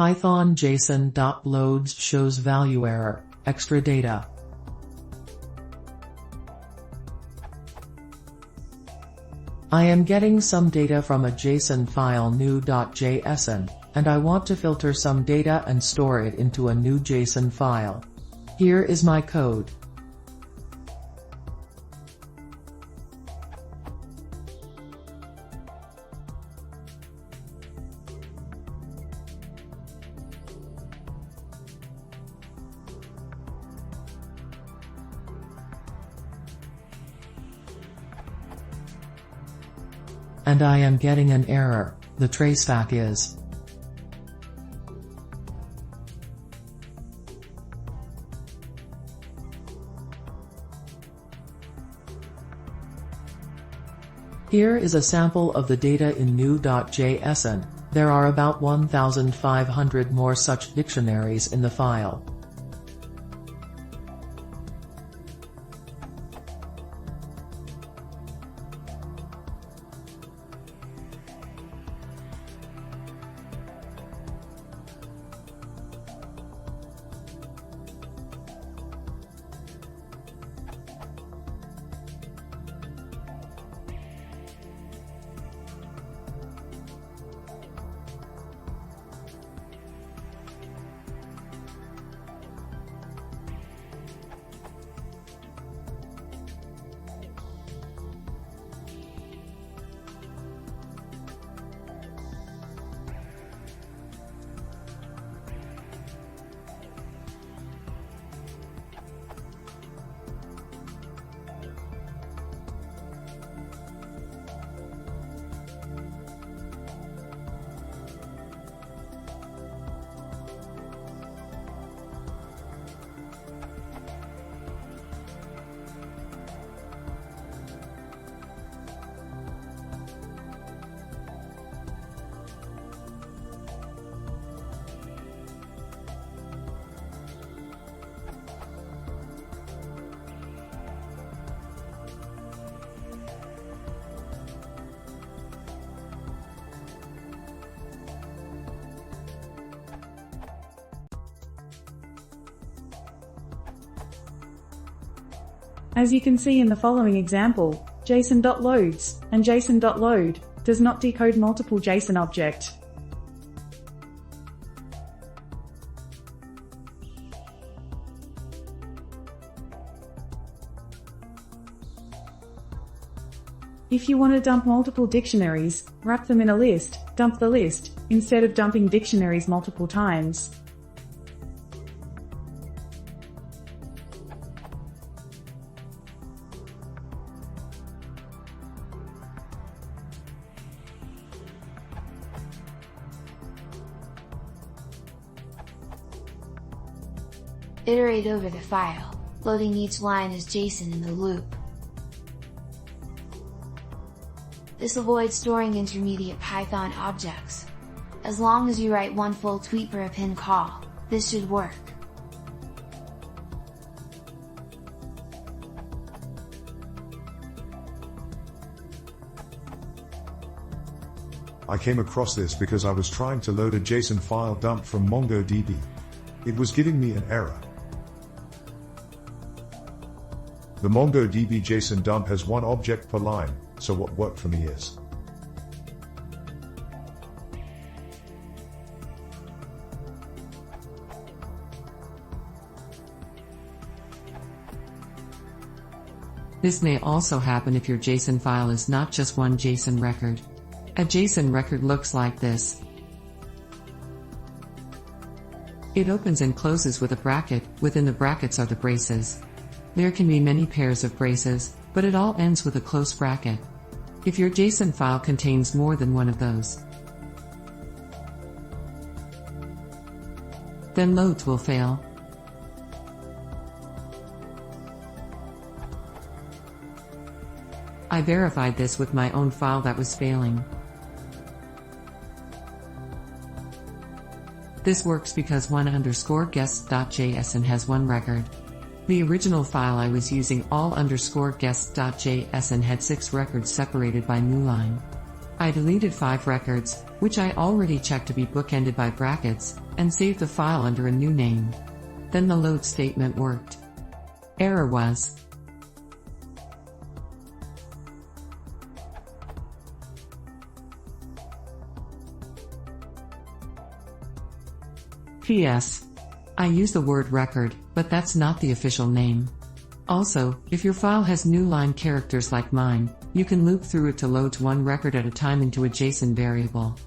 Python json.loads shows value error, extra data. I am getting some data from a JSON file new.json, and I want to filter some data and store it into a new JSON file. Here is my code. And I am getting an error. The traceback is Here is a sample of the data in new.json. There are about 1,500 more such dictionaries in the file. As you can see in the following example, json.loads and json.load does not decode multiple JSON object. If you want to dump multiple dictionaries, wrap them in a list, dump the list, instead of dumping dictionaries multiple times. Iterate over the file, loading each line as JSON in the loop. This avoids storing intermediate Python objects. As long as you write one full tweet per append call, this should work. I came across this because I was trying to load a JSON file dump from MongoDB. It was giving me an error. The MongoDB JSON dump has one object per line, so what worked for me is This may also happen if your JSON file is not just one JSON record. A JSON record looks like this. It opens and closes with a bracket. Within the brackets are the braces. There can be many pairs of braces, but it all ends with a close bracket. If your JSON file contains more than one of those, then loads will fail. I verified this with my own file that was failing. This works because one_guest.json has one record. The original file I was using all_guest.json had 6 records separated by newline. I deleted 5 records, which I already checked to be bookended by brackets, and saved the file under a new name. Then the load statement worked. Error was PS. I use the word record, but that's not the official name. Also, if your file has new line characters like mine, you can loop through it to load one record at a time into a JSON variable.